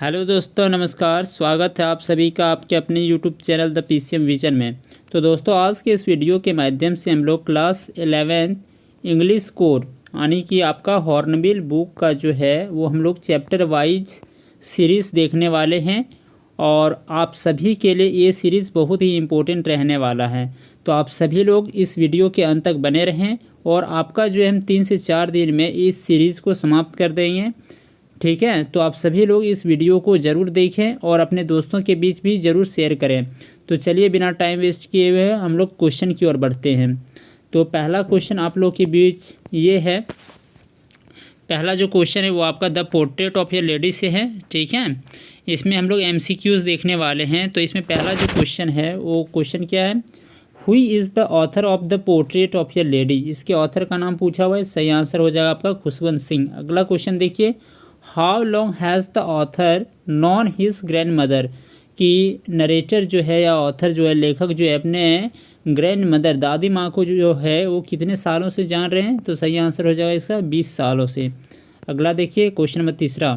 Hello दोस्तों, नमस्कार। स्वागत है आप सभी का आपके अपने YouTube channel the PCM vision में। तो दोस्तों, आज के इस वीडियो के माध्यम से हम लोग क्लास 11 इंग्लिश कोर यानी कि आपका हॉर्नबिल बुक का जो है वो हम लोग चैप्टर वाइज सीरीज़ देखने वाले हैं। और आप सभी के लिए ये सीरीज़ बहुत ही इम्पोर्टेंट रहने वाला है। तो आप सभी लोग इस वीडियो के अंत तक बने रहें और आपका जो है हम 3 से 4 दिन में इस सीरीज़ को समाप्त कर देंगे। ठीक है, तो आप सभी लोग इस वीडियो को ज़रूर देखें और अपने दोस्तों के बीच भी ज़रूर शेयर करें। तो चलिए बिना टाइम वेस्ट किए हुए हम लोग क्वेश्चन की ओर बढ़ते हैं। तो पहला क्वेश्चन आप लोग के बीच ये है। पहला जो क्वेश्चन है वो आपका the portrait of A lady से है। ठीक है, इसमें हम लोग एमसीक्यूज़ देखने वाले हैं। तो इसमें पहला जो क्वेश्चन है वो क्वेश्चन क्या है, हुई is the author of the portrait of A lady. इसके ऑथर का नाम पूछा हुआ है। सही आंसर हो जाएगा आपका खुशवंत सिंह। अगला क्वेश्चन देखिए, how long has the author non his grand mother. कि नरेटर जो है या ऑथर जो है, लेखक जो है, अपने ग्रैंड मदर दादी माँ को जो है वो कितने सालों से जान रहे हैं। तो सही आंसर हो जाएगा इसका 20 सालों से। अगला देखिए क्वेश्चन नंबर तीसरा,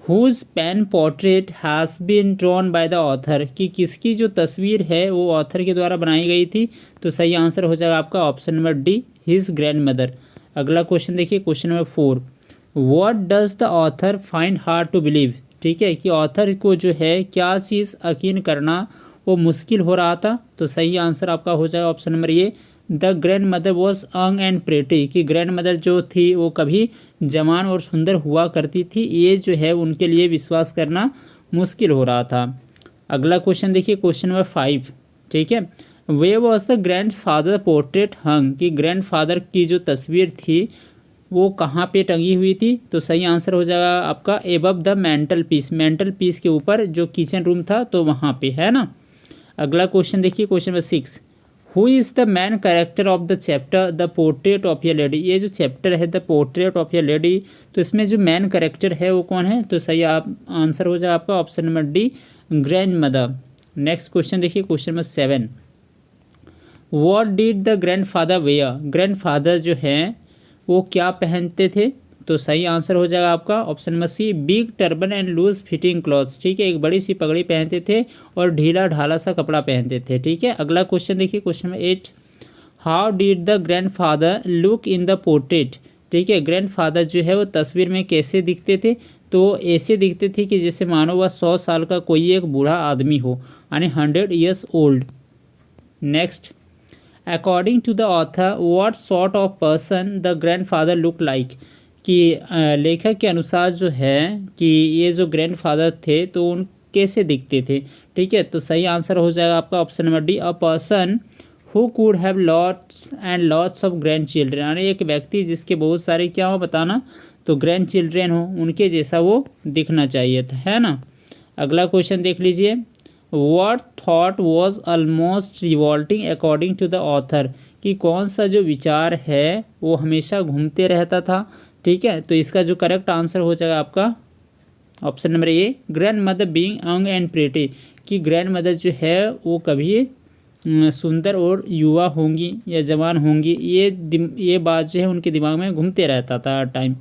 whose pen portrait has been drawn by the author. कि किसकी जो तस्वीर है वो ऑथर के द्वारा बनाई गई थी। तो सही आंसर हो जाएगा आपका option number D, his grandmother. अगला क्वेश्चन देखिए question number 4, what does the author find hard to believe. ठीक है, कि ऑथर को जो है क्या चीज़ यकीन करना वो मुश्किल हो रहा था। तो सही आंसर आपका हो जाएगा option number A, the grand mother was young and pretty. कि ग्रैंड मदर जो थी वो कभी जवान और सुंदर हुआ करती थी, ये जो है उनके लिए विश्वास करना मुश्किल हो रहा था। अगला क्वेश्चन देखिए क्वेश्चन नंबर 5। ठीक है, way was the grandfather portrait hung. कि ग्रैंड फादर की जो तस्वीर थी वो कहाँ पे टंगी हुई थी। तो सही आंसर हो जाएगा आपका above the mental peace. Mental peace के ऊपर जो किचन रूम था तो वहाँ पे है ना। अगला क्वेश्चन देखिए question number 6, who is the man character of the chapter the portrait of A lady. ये जो चैप्टर है the portrait of A lady, तो इसमें जो मैन कैरेक्टर है वो कौन है। तो सही आप आंसर हो जाएगा आपका option number D, grandmother. Next question देखिए question number 7, what did the grandfather wear. Grandfather जो है वो क्या पहनते थे। तो सही आंसर हो जाएगा आपका option number C, big turban and loose fitting clothes. ठीक है, एक बड़ी सी पगड़ी पहनते थे और ढीला ढाला सा कपड़ा पहनते थे। ठीक है, अगला क्वेश्चन देखिए question number 8, how did the grand father look in the portrait. ठीक है, ग्रैंड फादर जो है वो तस्वीर में कैसे दिखते थे। तो ऐसे दिखते थे कि जैसे मानो वह 100 साल का कोई एक बूढ़ा आदमी हो, यानी 100 years old. Next, according to the author what sort of person the grandfather look like. कि लेखक के अनुसार जो है कि ये जो ग्रैंडफादर थे तो उन कैसे दिखते थे। ठीक है, तो सही आंसर हो जाएगा आपका option number D, a person who could have lots and lots of grand children. यानी एक व्यक्ति जिसके बहुत सारे क्या हो बताना, तो ग्रैंड चिल्ड्रेन हो, उनके जैसा वो दिखना चाहिए था, है ना। अगला क्वेश्चन देख लीजिए, What thought was almost revolting according to the author। कि कौन सा जो विचार है वो हमेशा घूमते रहता था। ठीक है, तो इसका जो करेक्ट आंसर हो जाएगा आपका option number A, grand mother being young and pretty. कि ग्रैंड मदर जो है वो कभी सुंदर और युवा होंगी या जवान होंगी, ये बात जो है उनके दिमाग में घूमते रहता था हर टाइम।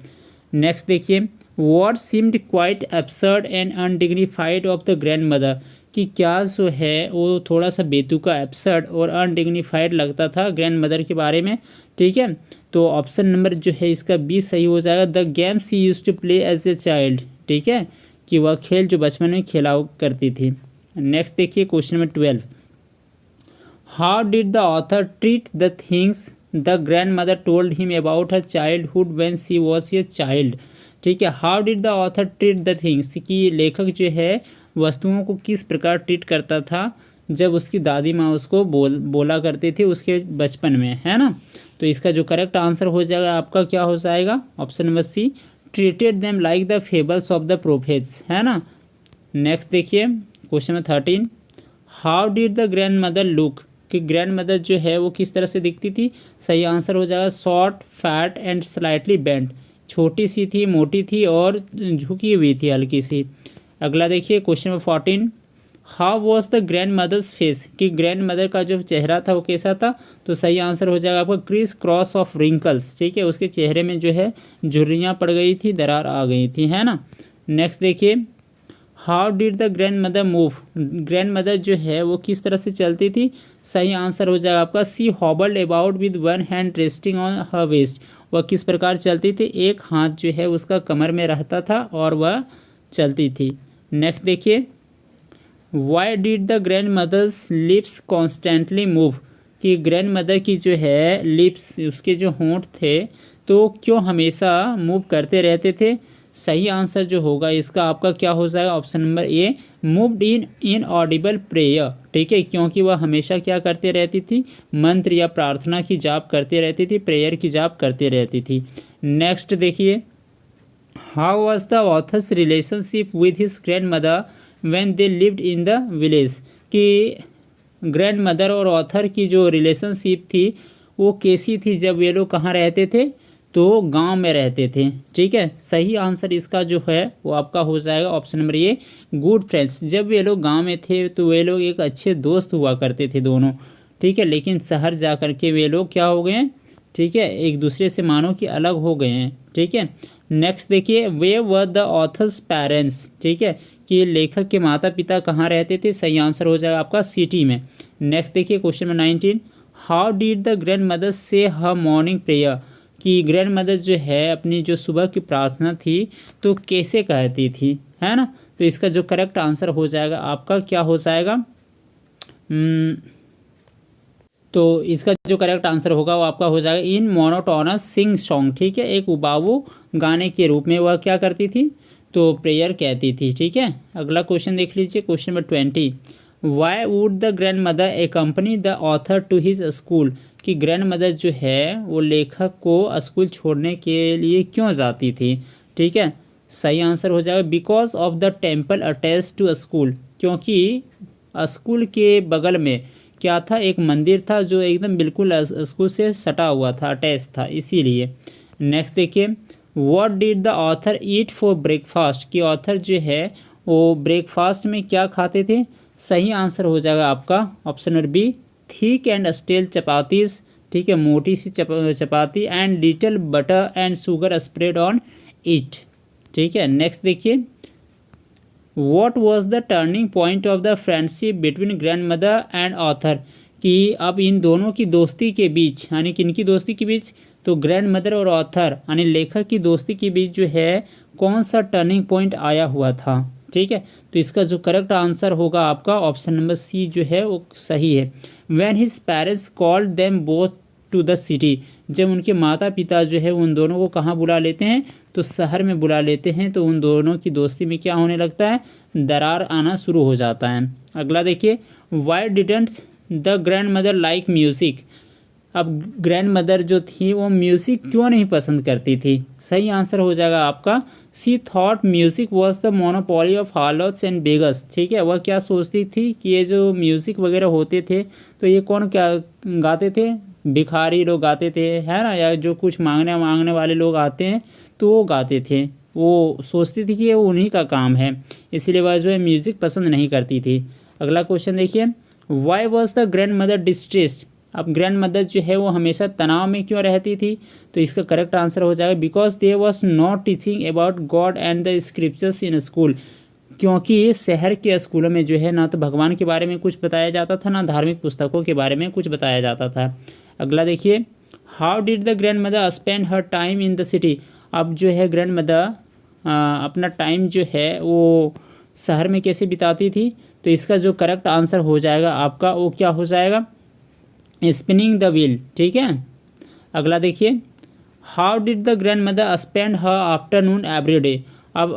नेक्स्ट देखिए, what seemed quite absurd and undignified of the grand mother. कि क्या जो है वो थोड़ा सा बेतुका, एब्सर्ड और अनडिग्निफाइड लगता था ग्रैंड मदर के बारे में। ठीक है, तो ऑप्शन नंबर जो है इसका बी सही हो जाएगा, the game she use to play as a child. ठीक है, कि वह खेल जो बचपन में खेला करती थी। नेक्स्ट देखिए question number 12, how did the author treat the things the grand mother told him about her childhood when she was a child. ठीक है, how did the author treat the things. कि लेखक जो है वस्तुओं को किस प्रकार ट्रीट करता था जब उसकी दादी माँ उसको बोला करती थी उसके बचपन में, है ना। तो इसका जो करेक्ट आंसर हो जाएगा आपका क्या हो जाएगा option number C, treated them like the fables of the prophets, है ना। नेक्स्ट देखिए question number 13, how did the grandmother look. कि ग्रैंड मदर जो है वो किस तरह से दिखती थी। सही आंसर हो जाएगा short, fat and slightly bent. छोटी सी थी, मोटी थी और झुकी हुई थी हल्की सी। अगला देखिए question number 14, how was the grandmother's face. कि ग्रैंड मदर का जो चेहरा था वो कैसा था। तो सही आंसर हो जाएगा आपका क्रिस क्रॉस ऑफ रिंकल्स। ठीक है, उसके चेहरे में जो है झुर्रियाँ पड़ गई थी, दरार आ गई थी, है ना। नेक्स्ट देखिए, how did the grand mother move, grand mother जो है वो किस तरह से चलती थी। सही आंसर हो जाएगा आपका C hobbled about with one hand resting on her waist. वह किस प्रकार चलती थी, एक हाथ जो है उसका कमर में रहता था और वह चलती थी। नेक्स्ट देखिए, why did the grandmother's lips constantly move, कि ग्रैंड मदर की जो है लिप्स, उसके जो होंठ थे तो क्यों हमेशा मूव करते रहते थे। सही आंसर जो होगा इसका आपका क्या हो जाएगा, option number A, moved in inaudible prayer. ठीक है, क्योंकि वह हमेशा क्या करते रहती थी, मंत्र या प्रार्थना की जाप करते रहती थी, प्रेयर की जाप करते रहती थी। नेक्स्ट देखिए, how was the author's relationship with his grand mother when they lived in the village, कि ग्रैंड मदर और ऑथर की जो रिलेशनशिप थी वो कैसी थी जब वे लोग कहाँ रहते थे, तो गांव में रहते थे। ठीक है, सही आंसर इसका जो है वो आपका हो जाएगा option number A, good friends. जब वे लोग गांव में थे तो वे लोग एक अच्छे दोस्त हुआ करते थे दोनों। ठीक है, लेकिन शहर जा कर के वे लोग क्या हो गए हैं, ठीक है, एक दूसरे से मानो कि अलग हो गए हैं। ठीक है, नेक्स्ट देखिए, वे वर द ऑथर्स पेरेंट्स, ठीक है, कि लेखक के माता पिता कहाँ रहते थे। सही आंसर हो जाएगा आपका सिटी में। नेक्स्ट देखिए, question number 19, how did the grand mother से हर मॉर्निंग प्रेयर, कि ग्रैंड मदर जो है अपनी जो सुबह की प्रार्थना थी तो कैसे कहती थी, है ना। तो इसका जो करेक्ट आंसर हो जाएगा आपका क्या हो जाएगा, तो इसका जो करेक्ट आंसर होगा वो आपका हो जाएगा इन मोनोटोनस सिंग सॉन्ग। ठीक है, एक उबाऊ गाने के रूप में वह क्या करती थी, तो प्रेयर कहती थी। ठीक है, अगला क्वेश्चन देख लीजिए, question number 20, why would the grandmother accompany the author to his school, कि ग्रैंड मदर जो है वो लेखक को स्कूल छोड़ने के लिए क्यों जाती थी। ठीक है, सही आंसर हो जाएगा because of the temple attach to school, क्योंकि स्कूल के बगल में क्या था, एक मंदिर था जो एकदम बिल्कुल स्कूल से सटा हुआ था, अटैच था, इसीलिए। नेक्स्ट देखिए, what did the author eat for breakfast, कि ऑथर जो है वो ब्रेकफास्ट में क्या खाते थे। सही आंसर हो जाएगा आपका option number B, thick and stale chapatis. ठीक है, मोटी सी chapati and little butter and sugar spread on it. ठीक है, नेक्स्ट देखिए, what was the turning point of the friendship between grandmother and author, कि अब इन दोनों की दोस्ती के बीच, यानी किनकी दोस्ती के बीच, तो ग्रैंड मदर और ऑथर यानी लेखक की दोस्ती के बीच जो है कौन सा टर्निंग पॉइंट आया हुआ था। ठीक है, तो इसका जो करेक्ट आंसर होगा आपका ऑप्शन नंबर सी जो है वो सही है। When his parents called them both to the city, जब उनके माता पिता जो है उन दोनों को कहाँ बुला लेते हैं, तो शहर में बुला लेते हैं, तो उन दोनों की दोस्ती में क्या होने लगता है, दरार आना शुरू हो जाता है। अगला देखिए, Y didn't the grand mother like music, अब ग्रैंड मदर जो थी वो म्यूज़िक क्यों नहीं पसंद करती थी। सही आंसर हो जाएगा आपका C thought music was the monopoly of harlots and beggars. ठीक है, वह क्या सोचती थी कि ये जो म्यूज़िक वगैरह होते थे तो ये कौन क्या गाते थे, भिखारी लोग गाते थे, है ना, या जो कुछ मांगने वाले लोग आते हैं तो वो गाते थे। वो सोचती थी कि ये उन्हीं का काम है, इसलिए वह जो है म्यूज़िक पसंद नहीं करती थी। अगला क्वेश्चन देखिए, why was the grand mother distressed, अब ग्रैंड मदर जो है वो हमेशा तनाव में क्यों रहती थी, तो इसका करेक्ट आंसर हो जाएगा because there was not teaching about God and the scriptures in school, क्योंकि शहर के स्कूलों में जो है ना तो भगवान के बारे में कुछ बताया जाता था, ना धार्मिक पुस्तकों के बारे में कुछ बताया जाता था। अगला देखिए, how did the grand mother spend her time in the city, अब जो है ग्रैंड मदर अपना टाइम जो है वो शहर में कैसे बिताती थी, तो इसका जो करेक्ट आंसर हो जाएगा आपका वो क्या हो जाएगा, स्पिनिंग द व्हील। ठीक है, अगला देखिए, how did the grand mother spend her afternoon every day, अब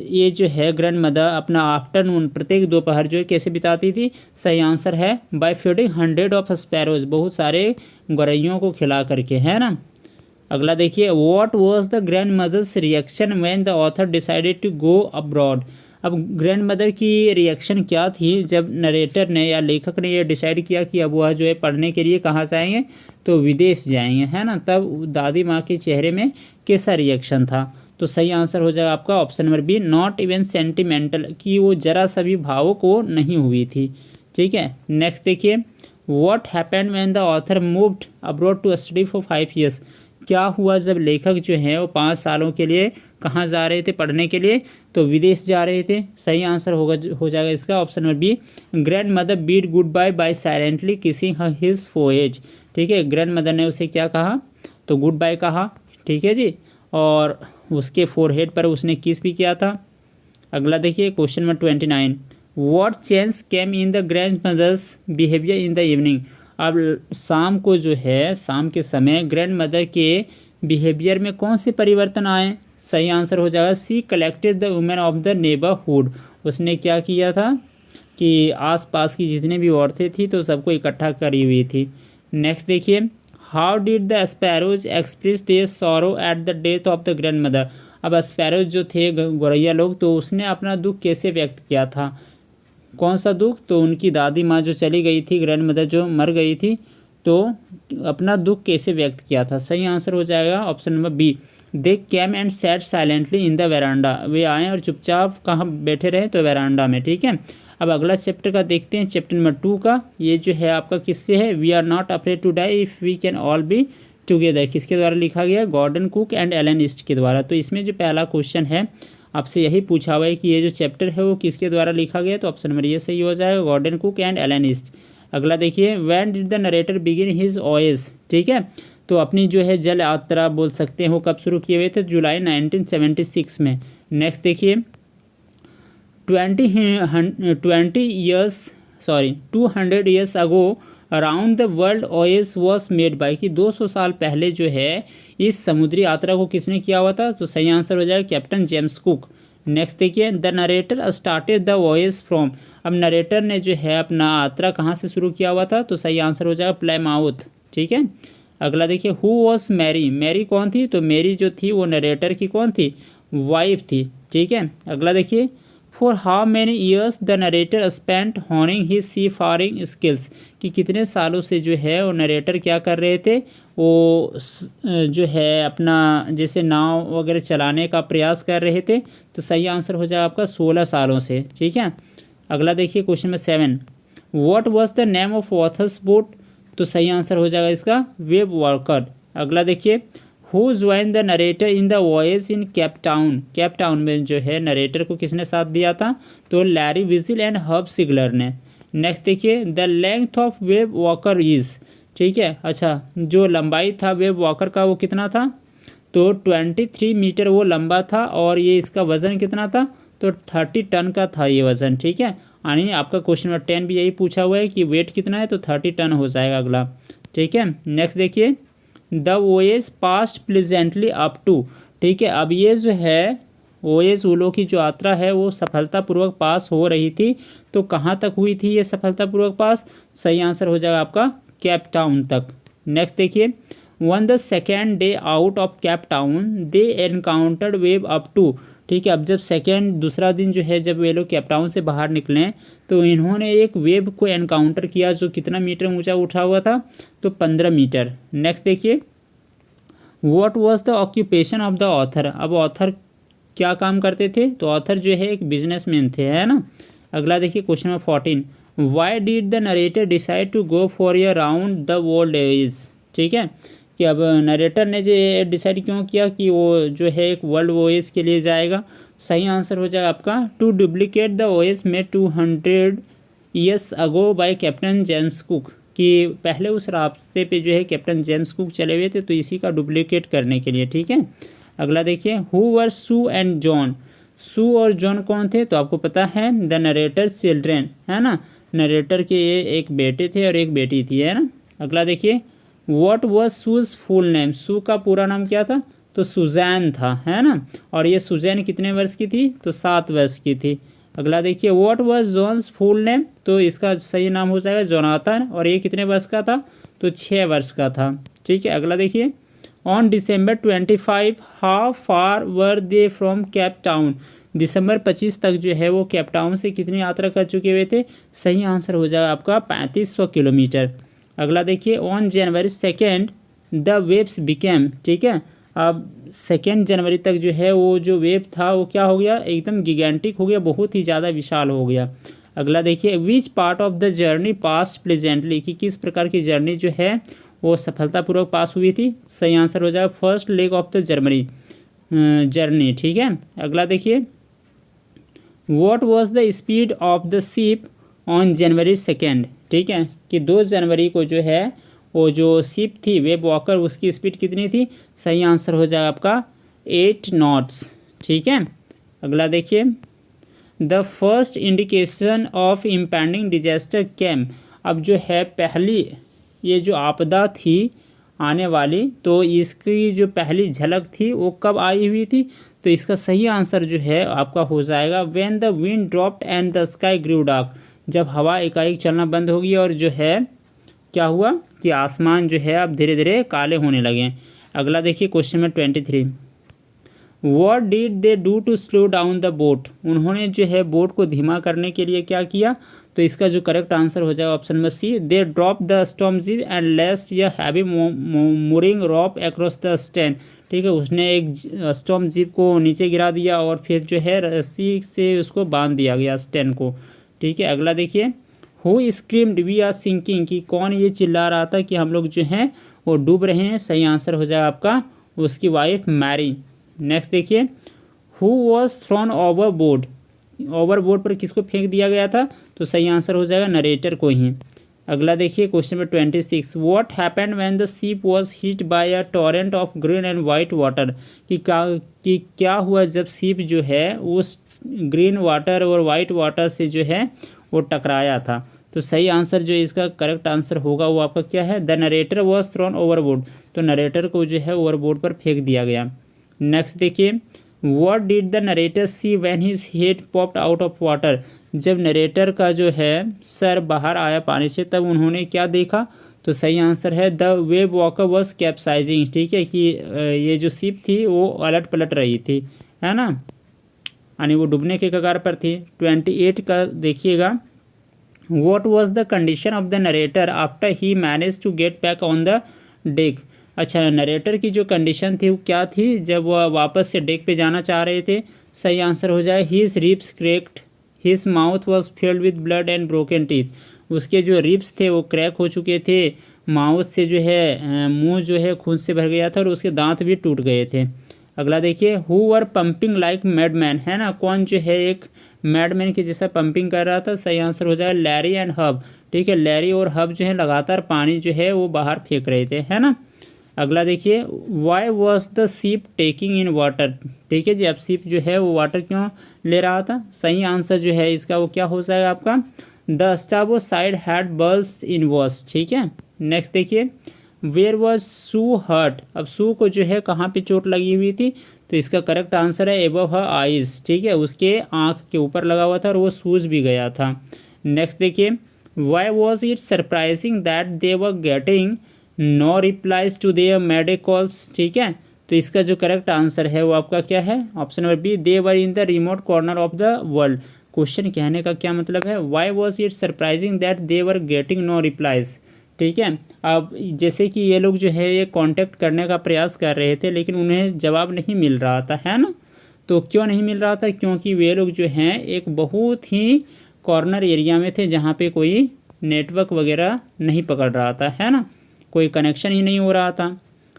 ये जो है ग्रैंड मदर अपना आफ्टरनून प्रत्येक दोपहर जो है कैसे बिताती थी। सही आंसर है बाय फीडिंग 100 ऑफ स्पैरोज, बहुत सारे गौरैयों को खिला करके, है ना। अगला देखिए, what was the grandmother's reaction when the author decided to go abroad, अब ग्रैंड मदर की रिएक्शन क्या थी जब नरेटर ने या लेखक ने ये डिसाइड किया कि अब वह जो है पढ़ने के लिए कहाँ जाएंगे, तो विदेश जाएंगे, है ना, तब दादी माँ के चेहरे में कैसा रिएक्शन था। तो सही आंसर हो जाएगा आपका option number B, not even sentimental, कि वो जरा सा भी भावुक को नहीं हुई थी। ठीक है, नेक्स्ट देखिए, what happened when the author moved abroad to study for 5 years, क्या हुआ जब लेखक जो है वो 5 सालों के लिए कहाँ जा रहे थे पढ़ने के लिए, तो विदेश जा रहे थे। सही आंसर हो जाएगा इसका option number B. Grandmother bid goodbye bye silently kissing his forehead. ठीक है, ग्रैंड मदर ने उसे क्या कहा, तो गुड बाय कहा। ठीक है जी, और उसके फोरहेड पर उसने किस भी किया था। अगला देखिए question number 29, what change came in the grandmother's behaviour in the evening. अब शाम को जो है, शाम के समय ग्रैंड मदर के बिहेवियर में कौन से परिवर्तन आए। सही आंसर हो जाएगा C collected the women of the neighbourhood. उसने क्या किया था कि आसपास की जितने भी औरतें थी तो सबको इकट्ठा करी हुई थी। नेक्स्ट देखिए, how did the sparrows express their sorrow at the death of the grand mother. अब स्पैरोज जो थे गौरैया लोग, तो उसने अपना दुख कैसे व्यक्त किया था। कौन सा दुख, तो उनकी दादी माँ जो चली गई थी, ग्रैंड मदर जो मर गई थी, तो अपना दुख कैसे व्यक्त किया था। सही आंसर हो जाएगा option number B. They came and sat silently in the veranda. वे आए और चुपचाप कहाँ बैठे रहे, तो वेरांडा में। ठीक है, अब अगला चैप्टर का देखते हैं, चैप्टर नंबर 2 का। ये जो है आपका किससे है, we are not afraid to die if we can all be together. किसके द्वारा लिखा गया, Gordon Cook and Alan East के द्वारा। तो इसमें जो पहला क्वेश्चन है आपसे यही पूछा हुआ है कि ये जो चैप्टर है वो किसके द्वारा लिखा गया, तो ऑप्शन नंबर ये सही हो जाएगा, Gordon Cook and Alan East. अगला देखिए, when did the narrator begin his voyage. ठीक है, तो अपनी जो है जल यात्रा बोल सकते हैं वो कब शुरू किए हुए थे, जुलाई 1976 में। नेक्स्ट देखिए, 200 years ago around the world voyage was made by, कि 200 साल पहले जो है इस समुद्री यात्रा को किसने किया हुआ था, तो सही आंसर हो जाएगा कैप्टन जेम्स कुक। नेक्स्ट देखिए, the narrator started the voyage from. अब नरेटर ने जो है अपना यात्रा कहाँ से शुरू किया हुआ था, तो सही आंसर हो जाएगा प्लेमाउथ। ठीक है, अगला देखिए, हु वॉज मैरी। मैरी कौन थी, तो मैरी जो थी वो नरेटर की कौन थी, वाइफ थी। ठीक है, अगला देखिए, for how many years the narrator spent honing his seafaring skills, कि कितने सालों से जो है वो नरेटर क्या कर रहे थे, वो जो है अपना जैसे नाव वगैरह चलाने का प्रयास कर रहे थे। तो सही आंसर हो जाएगा आपका 16 सालों से। ठीक है, अगला देखिए question number 7, what was the name of authors boat. तो सही आंसर हो जाएगा इसका वेब वॉकर। अगला देखिए, who join the narrator in the voyage in Cape Town. Cape Town में जो है नरेटर को किसने साथ दिया था, तो लैरी विजिल एंड हब सिगलर ने। नेक्स्ट देखिए, the length of web walker is. ठीक है, अच्छा जो लंबाई था वेब वॉकर का वो कितना था, तो 23 मीटर वो लंबा था, और ये इसका वज़न कितना था, तो 30 टन का था ये वज़न। ठीक है, यानी आपका क्वेश्चन नंबर 10 भी यही पूछा हुआ है कि वेट कितना है, तो 30 टन हो जाएगा अगला। ठीक है, नेक्स्ट देखिए, the voyage passed pleasantly up to. ठीक है, अब ये जो है वॉयज उलो की जो यात्रा है वो सफलतापूर्वक पास हो रही थी, तो कहाँ तक हुई थी ये सफलतापूर्वक पास, सही आंसर हो जाएगा आपका केप टाउन तक। नेक्स्ट देखिए, on the second day out of Cape Town they encountered wave up to. ठीक है, अब जब दूसरा दिन जो है जब वे लोग केप टाउन से बाहर निकले तो इन्होंने एक वेव को एनकाउंटर किया जो कितना मीटर ऊंचा उठा हुआ था, तो 15 मीटर। नेक्स्ट देखिए, what was the occupation of the author. अब ऑथर क्या काम करते थे, तो ऑथर जो है एक बिजनेसमैन थे, है ना। अगला देखिए question number 14, why did the narrator decide to go for a round the world age. ठीक है, कि अब नरेटर ने जो डिसाइड क्यों किया कि वो जो है एक वर्ल्ड वॉयज के लिए जाएगा। सही आंसर हो जाएगा आपका टू डुप्लीकेट द वॉयज में 200 years ago by Captain James Cook, कि पहले उस रास्ते पे जो है कैप्टन जेम्स कुक चले हुए थे, तो इसी का डुप्लीकेट करने के लिए। ठीक है, अगला देखिए, who were Sue and John. Sue और जॉन कौन थे, तो आपको पता है द नरेटर चिल्ड्रेन, है ना। नरेटर के एक बेटे थे और एक बेटी थी, है ना। अगला देखिए, what was Sue's full name. Sue का पूरा नाम क्या था, तो सुजैन था, है ना। और ये सुजैन कितने वर्ष की थी, तो 7 वर्ष की थी। अगला देखिए, what was John's full name. तो इसका सही नाम हो जाएगा जोनाथन, और ये कितने वर्ष का था, तो 6 वर्ष का था। ठीक है, अगला देखिए, on December 25 how far were they from Cape Town. दिसंबर 25 तक जो है वो केप टाउन से कितनी यात्रा कर चुके हुए थे, सही आंसर हो जाएगा आपका 3500 किलोमीटर। अगला देखिए, on January 2 the waves became. ठीक है, अब 2 जनवरी तक जो है वो जो वेव था वो क्या हो गया, एकदम गिगेंटिक हो गया, बहुत ही ज़्यादा विशाल हो गया। अगला देखिए, which part of the journey pass pleasantly, कि किस प्रकार की जर्नी जो है वो सफलतापूर्वक पास हुई थी। सही आंसर हो जाएगा first leg of the Germany. Journey. ठीक है, अगला देखिए, what was the speed of the ship on January 2। ठीक है, कि 2 जनवरी को जो है वो जो शिप थी वेब वॉकर उसकी स्पीड कितनी थी। सही आंसर हो जाएगा आपका 8 नॉट्स। ठीक है, अगला देखिए, the first indication of impending disaster came. अब जो है पहली ये जो आपदा थी आने वाली, तो इसकी जो पहली झलक थी वो कब आई हुई थी। तो इसका सही आंसर जो है आपका हो जाएगा when the wind dropped and the sky grew dark. जब हवा एकाएक चलना बंद होगी और जो है क्या हुआ कि आसमान जो है अब धीरे धीरे काले होने लगे। अगला देखिए, question number 23, what did they do to slow down the boat. उन्होंने जो है बोट को धीमा करने के लिए क्या किया। तो इसका जो करेक्ट आंसर हो जाएगा option number C, they drop the storm jib and lashed a heavy mooring rope across the stand. ठीक है, उसने एक स्टॉर्म जीप को नीचे गिरा दिया और फिर जो है रस्सी से उसको बांध दिया गया स्टैंड को। ठीक है, अगला देखिए, who screamed we are sinking, कि कौन ये चिल्ला रहा था कि हम लोग जो हैं वो डूब रहे हैं। सही आंसर हो जाएगा आपका उसकी वाइफ मैरी। नेक्स्ट देखिए, who was throne overboard. Overboard पर किसको फेंक दिया गया था। तो सही आंसर हो जाएगा नरेटर को ही। अगला देखिए, question number 26, what happened when the ship was hit by a torrent of green and white water. कि क्या हुआ जब शिप जो है उस ग्रीन वाटर और वाइट वाटर से जो है वो टकराया था। तो सही आंसर जो इसका करेक्ट आंसर होगा वो आपका क्या है, the narrator was throne overboard. तो नरेटर को जो है ओवरबोर्ड पर फेंक दिया गया। नेक्स्ट देखिए, what did the narrator see when his head popped out of water. जब नरेटर का जो है सर बाहर आया पानी से तब उन्होंने क्या देखा। तो सही आंसर है the web walker was capsizing. ठीक है, कि ये जो शिप थी वो अलट पलट रही थी, है ना, यानी वो डूबने के कगार पर थी। 28 का देखिएगा, what was the condition of the narrator after he manage to get back on the deck. अच्छा, नरेटर की जो कंडीशन थी वो क्या थी जब वह वापस से डेक पे जाना चाह रहे थे। सही आंसर हो जाए his ribs cracked, his mouth was filled with blood and broken teeth. उसके जो रिब्स थे वो क्रैक हो चुके थे, माउथ से जो है मुंह जो है खून से भर गया था और उसके दांत भी टूट गए थे। अगला देखिए, who were pumping like madman, है ना, कौन जो है एक मैडमैन के जैसा पंपिंग कर रहा था। सही आंसर हो जाएगा लैरी एंड हब। ठीक है, लैरी और हब जो है लगातार पानी जो है वो बाहर फेंक रहे थे, है ना। अगला देखिए, why was the ship taking in water. ठीक है जी, अब शिप जो है वो वाटर क्यों ले रहा था। सही आंसर जो है इसका वो क्या हो जाएगा आपका, the starboard side had bulged inwards. ठीक है, नेक्स्ट देखिए, वेयर वॉज सू हर्ट। अब सू को जो है कहाँ पे चोट लगी हुई थी। तो इसका करेक्ट आंसर है एबव हर आइज। ठीक है, उसके आँख के ऊपर लगा हुआ था और वो सूज भी गया था। नेक्स्ट देखिए, why was it surprising that they were getting no replies to their mayday calls. ठीक है, तो इसका जो करेक्ट आंसर है वो आपका क्या है, option number B, they were in the remote corner of the world. Question कहने का क्या मतलब है, why was it surprising that they were getting no replies. ठीक है, अब जैसे कि ये लोग जो है ये कांटेक्ट करने का प्रयास कर रहे थे लेकिन उन्हें जवाब नहीं मिल रहा था, है ना। तो क्यों नहीं मिल रहा था, क्योंकि वे लोग जो हैं एक बहुत ही कॉर्नर एरिया में थे जहाँ पे कोई नेटवर्क वगैरह नहीं पकड़ रहा था, है ना, कोई कनेक्शन ही नहीं हो रहा था।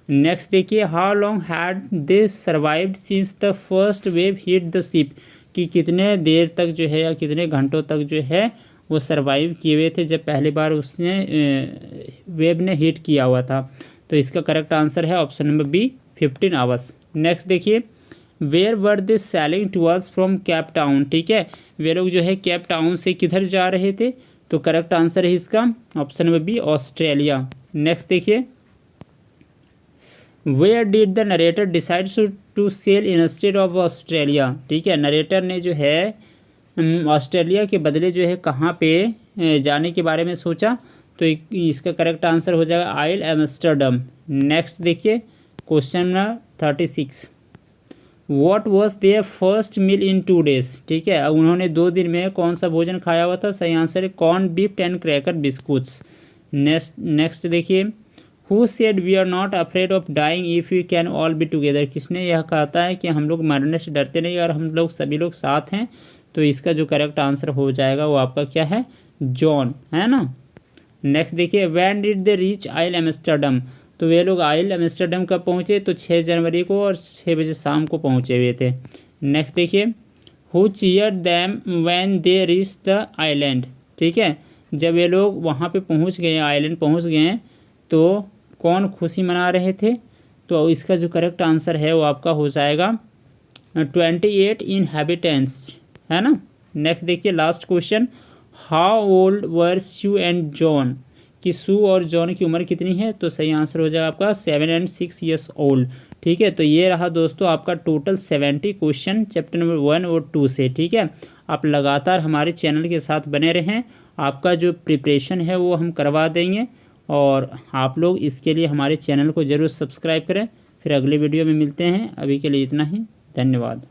नेक्स्ट देखिए, how long had they survived since the first wave hit the ship. कि कितने देर तक जो है या कितने घंटों तक जो है वो सर्वाइव किए हुए थे जब पहली बार उसने वेव ने हिट किया हुआ था। तो इसका करेक्ट आंसर है option number B, 15 hours. Next देखिए, where were they sailing towards from Cape Town. ठीक है, वे लोग जो है केप टाउन से किधर जा रहे थे। तो करेक्ट आंसर है इसका option number B, Australia. Next देखिए, where did the narrator decide to sail instead of Australia. ठीक है, नरेटर ने जो है ऑस्ट्रेलिया के बदले जो है कहाँ पे जाने के बारे में सोचा। तो इसका करेक्ट आंसर हो जाएगा आइल एम्स्टर्डम। नेक्स्ट देखिए, question number 36, what was there first meal in 2 days। ठीक है, अब उन्होंने 2 दिन में कौन सा भोजन खाया हुआ था। सही आंसर है corn beef and cracker biscuits. Next देखिए, who said we are not afraid of dying if you can all be together. किसने यह कहता है कि हम लोग मरने से डरते नहीं और हम लोग सभी लोग साथ हैं। तो इसका जो करेक्ट आंसर हो जाएगा वो आपका क्या है, जॉन, है ना। नेक्स्ट देखिए, when did they reach isle Amsterdam. तो वे लोग आइल एम्स्टर्डम कब पहुँचे, तो 6 जनवरी को और 6 बजे शाम को पहुँचे हुए थे। नेक्स्ट देखिए, who cheered them when they reach the island. ठीक है, जब ये लोग वहाँ पे पहुँच गए, आइलैंड पहुँच गए हैं, तो कौन खुशी मना रहे थे, तो इसका जो करेक्ट आंसर है वो आपका हो जाएगा 28 इनहैबिटेंट्स, है ना। नेक्स्ट देखिए last question, how old were shoe and John, कि शू और जॉन की उम्र कितनी है, तो सही आंसर हो जाएगा आपका 7 and 6 ईयर्स ओल्ड। ठीक है, तो ये रहा दोस्तों आपका टोटल 70 क्वेश्चन चैप्टर नंबर 1 और 2 से। ठीक है, आप लगातार हमारे चैनल के साथ बने रहें, आपका जो प्रिपरेशन है वो हम करवा देंगे, और आप लोग इसके लिए हमारे चैनल को ज़रूर सब्सक्राइब करें। फिर अगले वीडियो में मिलते हैं, अभी के लिए इतना ही, धन्यवाद।